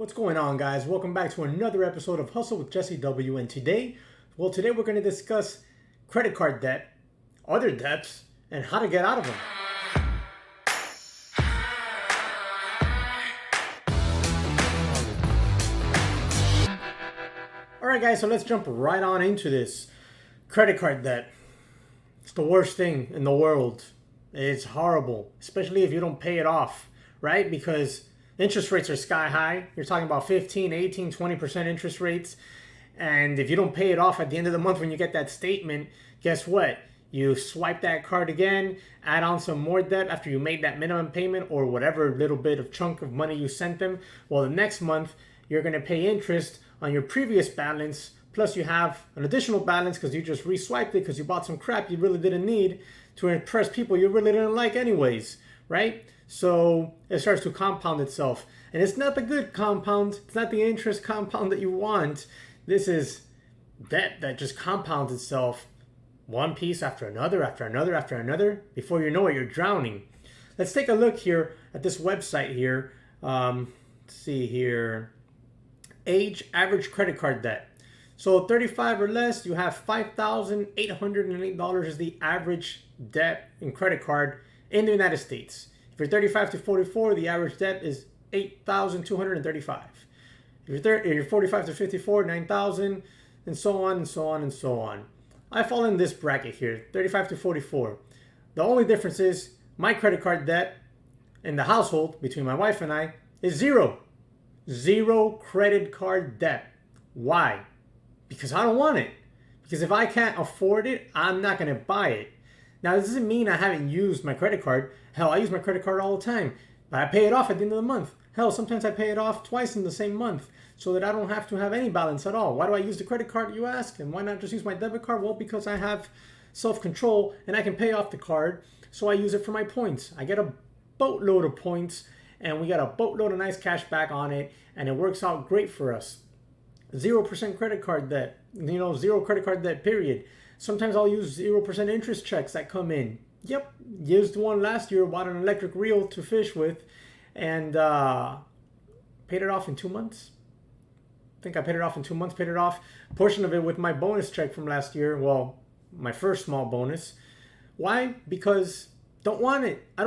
What's going on, guys? Welcome back to another episode of Hustle with Jesse W. And today we're going to discuss credit card debt, other debts, and how to get out of them. Alright guys, so let's jump right on into this. Credit card debt. It's the worst thing in the world. It's horrible, especially if you don't pay it off, right? Because interest rates are sky high. You're talking about 15, 18, 20% interest rates. And if you don't pay it off at the end of the month when you get that statement, guess what? You swipe that card again, add on some more debt after you made that minimum payment or whatever little bit of chunk of money you sent them. Well, the next month, you're going to pay interest on your previous balance. Plus you have an additional balance because you just re-swiped it because you bought some crap you really didn't need to impress people you really didn't like anyways, right? So it starts to compound itself. And it's not the good compound. It's not the interest compound that you want. This is debt that just compounds itself one piece after another, after another, after another. Before you know it, you're drowning. Let's take a look here at this website here. Let's see here. Age, average credit card debt. So 35 or less, you have $5,808 is the average debt in credit card in the United States. If you're 35 to 44, the average debt is $8,235. If you're 45 to 54, $9,000, and so on and so on and so on. I fall in this bracket here, 35 to 44. The only difference is my credit card debt in the household between my wife and I is zero. Zero credit card debt. Why? Because I don't want it. Because if I can't afford it, I'm not going to buy it. Now, this doesn't mean I haven't used my credit card. Hell, I use my credit card all the time. But I pay it off at the end of the month. Hell, sometimes I pay it off twice in the same month so that I don't have to have any balance at all. Why do I use the credit card, you ask? And why not just use my debit card? Well, because I have self-control and I can pay off the card, so I use it for my points. I get a boatload of points and we got a boatload of nice cash back on it, and it works out great for us. 0% credit card debt, zero credit card debt, period. Sometimes I'll use 0% interest checks that come in. Yep, used one last year, bought an electric reel to fish with, and paid it off in 2 months. I think I paid it off in 2 months, paid it off, portion of it with my bonus check from last year. Well, my first small bonus. Why? Because don't want it. I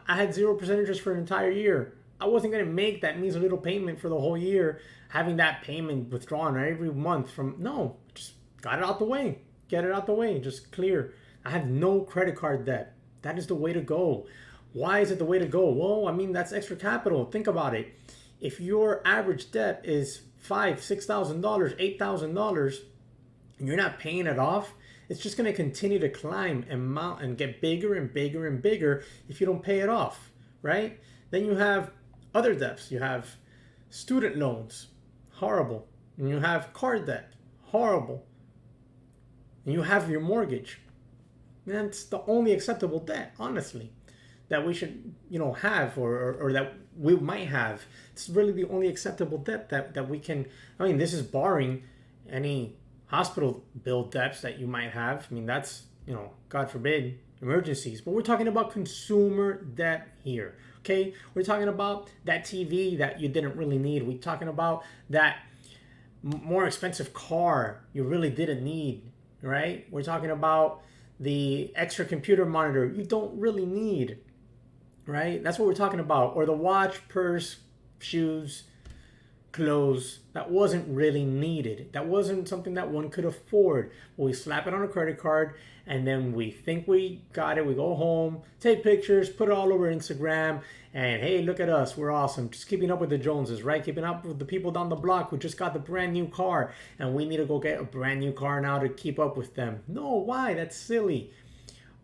had 0% interest for an entire year. I wasn't going to make that measly little payment for the whole year, having that payment withdrawn every month from, no, just got it out the way. Get it out the way, just clear. I have no credit card debt. That is the way to go. Why is it the way to go? Well, I mean, that's extra capital. Think about it. If your average debt is $5,000, $6,000, $8,000, and you're not paying it off, it's just going to continue to climb and mount and get bigger and bigger and bigger if you don't pay it off, right? Then you have other debts. You have student loans, horrible. And you have car debt, horrible. And you have your mortgage. That's the only acceptable debt, honestly, that we should, have or that we might have. It's really the only acceptable debt that we can. I mean, this is barring any hospital bill debts that you might have. I mean, that's, God forbid, emergencies. But we're talking about consumer debt here, okay? We're talking about that TV that you didn't really need. We're talking about that more expensive car you really didn't need, right? We're talking about the extra computer monitor you don't really need, right? That's what we're talking about. Or the watch, purse, shoes, clothes that wasn't really needed. That wasn't something that one could afford. We slap it on a credit card and then we think we got it. We go home, take pictures, put it all over Instagram, and hey, look at us, we're awesome. Just keeping up with the Joneses, right? Keeping up with the people down the block who just got the brand new car, and we need to go get a brand new car now to keep up with them. No, why? That's silly.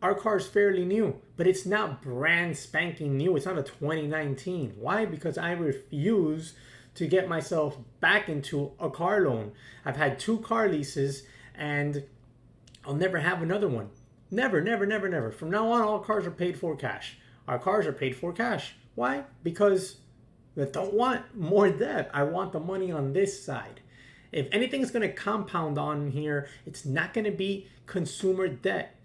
Our car is fairly new, but it's not brand spanking new. It's not a 2019. Why? Because I refuse to get myself back into a car loan. I've had 2 car leases and I'll never have another one. Never, never, never, never. From now on, all cars are paid for cash. Our cars are paid for cash. Why? Because I don't want more debt. I want the money on this side. If anything is going to compound on here, it's not going to be consumer debt.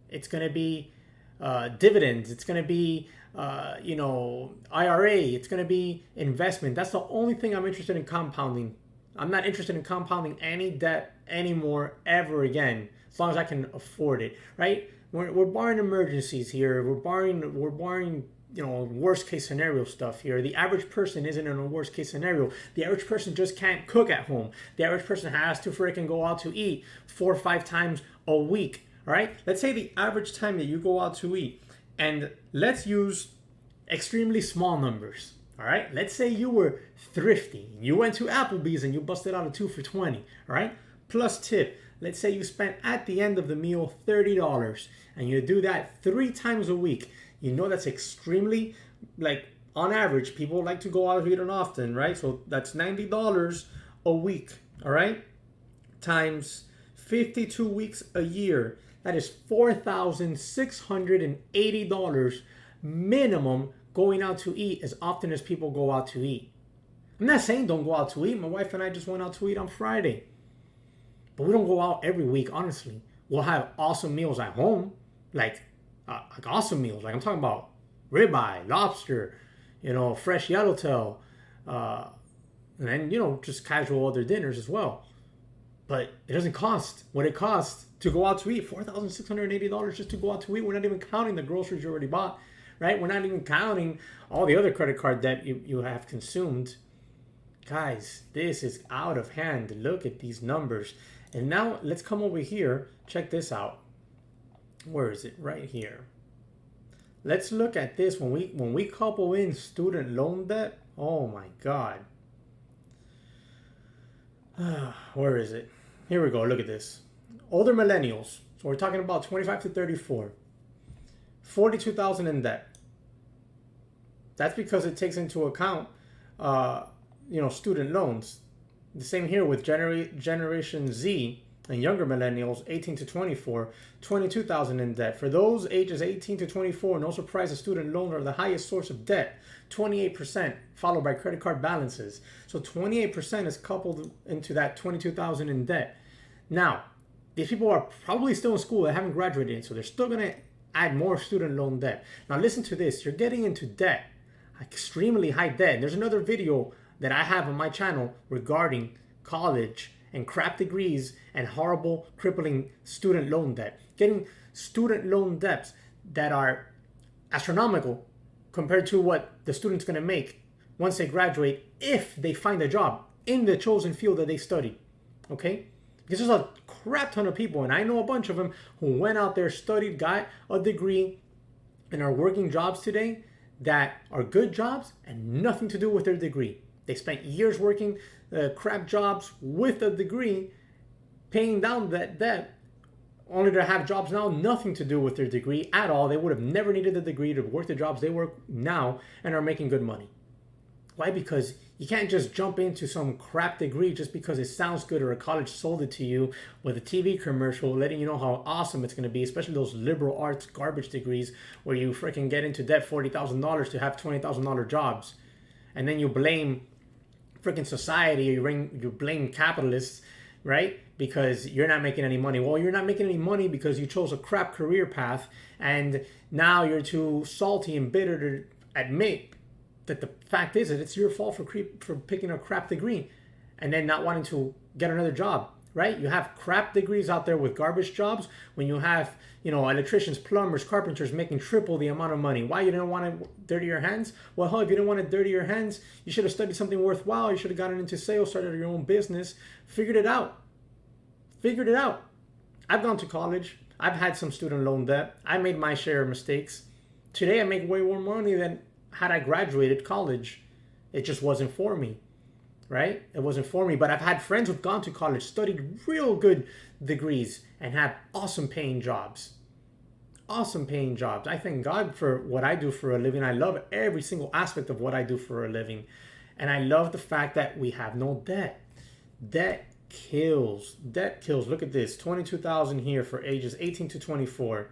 It's going to be dividends. It's going to be, IRA. It's going to be investment. That's the only thing I'm interested in compounding. I'm not interested in compounding any debt anymore ever again, as long as I can afford it, right? We're barring emergencies here. We're barring worst case scenario stuff here. The average person isn't in a worst case scenario. The average person just can't cook at home. The average person has to freaking go out to eat 4 or 5 times a week. All right. Let's say the average time that you go out to eat, and let's use extremely small numbers. All right. Let's say you were thrifty. You went to Applebee's and you busted out a 2 for $20. All right. Plus tip. Let's say you spent at the end of the meal $30, and you do that 3 times a week. You know that's extremely, on average, people like to go out to eat often, right? So that's $90 a week, all right? Times 52 weeks a year. That is $4,680 minimum going out to eat as often as people go out to eat. I'm not saying don't go out to eat. My wife and I just went out to eat on Friday. But we don't go out every week, honestly. We'll have awesome meals at home, like awesome meals. Like I'm talking about ribeye, lobster, fresh yellowtail, and then, just casual other dinners as well. But it doesn't cost what it costs to go out to eat. $4,680 just to go out to eat. We're not even counting the groceries you already bought, right? We're not even counting all the other credit card debt you have consumed. Guys, this is out of hand. Look at these numbers. And now let's come over here. Check this out. Where is it? Right here. Let's look at this. When we couple in student loan debt, oh my God. Where is it? Here we go. Look at this. Older millennials. So we're talking about 25 to 34. 42,000 in debt. That's because it takes into account, student loans. The same here with Generation Z and younger millennials, 18 to 24, 22,000 in debt. For those ages 18 to 24, no surprise, the student loans are the highest source of debt, 28%, followed by credit card balances. So 28% is coupled into that 22,000 in debt. Now, these people are probably still in school. They haven't graduated, so they're still going to add more student loan debt. Now, listen to this. You're getting into debt, extremely high debt. There's another video that I have on my channel regarding college and crap degrees and horrible, crippling student loan debt. Getting student loan debts that are astronomical compared to what the student's going to make once they graduate if they find a job in the chosen field that they studied. Okay? Because there's a crap ton of people, and I know a bunch of them, who went out there, studied, got a degree, and are working jobs today that are good jobs and nothing to do with their degree. They spent years working crap jobs with a degree, paying down that debt, only to have jobs now nothing to do with their degree at all. They would have never needed the degree to work the jobs they work now and are making good money. Why? Because you can't just jump into some crap degree just because it sounds good or a college sold it to you with a TV commercial letting you know how awesome it's going to be, especially those liberal arts garbage degrees where you freaking get into debt $40,000 to have $20,000 jobs. And then you blame freaking society, you blame capitalists, right? Because you're not making any money. Well, you're not making any money because you chose a crap career path, and now you're too salty and bitter to admit that the fact is that it's your fault for picking a crap degree and then not wanting to get another job, right? You have crap degrees out there with garbage jobs when you have, electricians, plumbers, carpenters making triple the amount of money. Why? You didn't want to dirty your hands? Well, hell, if you didn't want to dirty your hands, you should have studied something worthwhile. You should have gotten into sales, started your own business, figured it out. I've gone to college. I've had some student loan debt. I made my share of mistakes. Today, I make way more money than had I graduated college. It just wasn't for me, right? It wasn't for me. But I've had friends who've gone to college, studied real good degrees, and have awesome paying jobs. Awesome paying jobs. I thank God for what I do for a living. I love every single aspect of what I do for a living. And I love the fact that we have no debt. Debt kills. Debt kills. Look at this. 22,000 here for ages 18 to 24.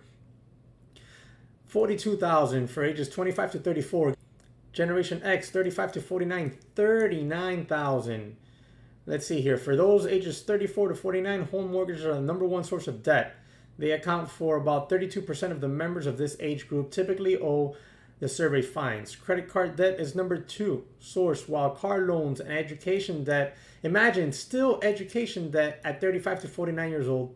42,000 for ages 25 to 34. Generation X, 35 to 49, 39,000. Let's see here. For those ages 34 to 49, home mortgages are the number one source of debt. They account for about 32% of the members of this age group typically owe the survey finds. Credit card debt is number 2 source, while car loans and education debt, imagine still education debt at 35 to 49 years old,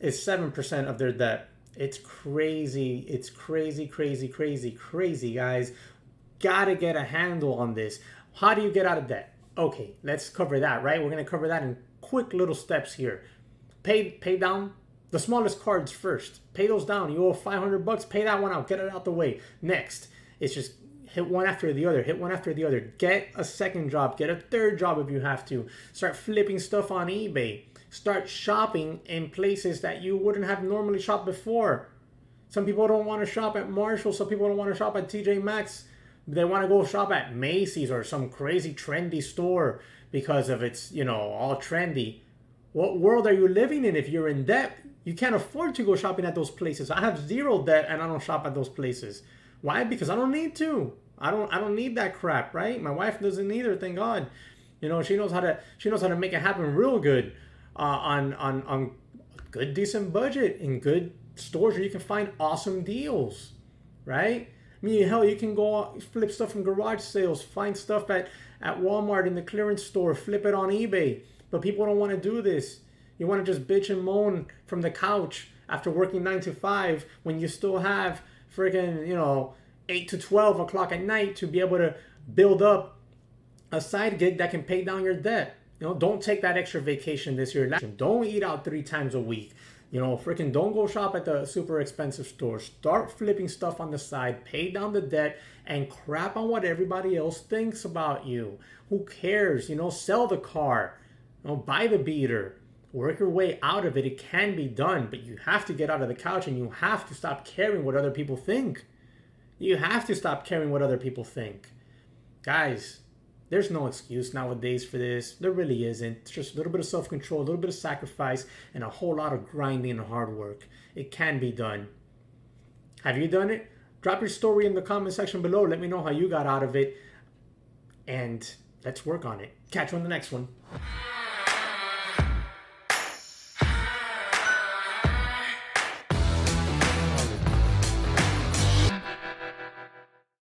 is 7% of their debt. It's crazy. It's crazy, crazy, crazy, crazy, guys. Gotta get a handle on this. How do you get out of debt? Okay, let's cover that, right? We're gonna cover that in quick little steps here. Pay down the smallest cards first. Pay those down. You owe $500, pay that one out. Get it out the way. Next, it's just hit one after the other. Hit one after the other. Get a second job. Get a third job if you have to. Start flipping stuff on eBay. Start shopping in places that you wouldn't have normally shopped before. Some people don't want to shop at Marshall. Some people don't want to shop at TJ Maxx. They want to go shop at Macy's or some crazy trendy store because of it's, all trendy. What world are you living in if you're in debt? You can't afford to go shopping at those places. I have zero debt and I don't shop at those places. Why? Because I don't need to. I don't need that crap, right? My wife doesn't either, thank God. She knows how to make it happen real good on a good decent budget in good stores where you can find awesome deals, right? I mean, hell, you can go flip stuff from garage sales, find stuff at Walmart in the clearance store, flip it on eBay. But people don't want to do this. You want to just bitch and moan from the couch after working 9 to 5 when you still have friggin', 8 to 12 o'clock at night to be able to build up a side gig that can pay down your debt. Don't take that extra vacation this year. Don't eat out 3 times a week. Don't go shop at the super expensive stores. Start flipping stuff on the side, pay down the debt, and crap on what everybody else thinks about you. Who cares? Sell the car. Buy the beater. Work your way out of it. It can be done, but you have to get out of the couch and you have to stop caring what other people think. You have to stop caring what other people think. Guys, there's no excuse nowadays for this. There really isn't. It's just a little bit of self-control, a little bit of sacrifice, and a whole lot of grinding and hard work. It can be done. Have you done it? Drop your story in the comment section below. Let me know how you got out of it. And let's work on it. Catch you on the next one.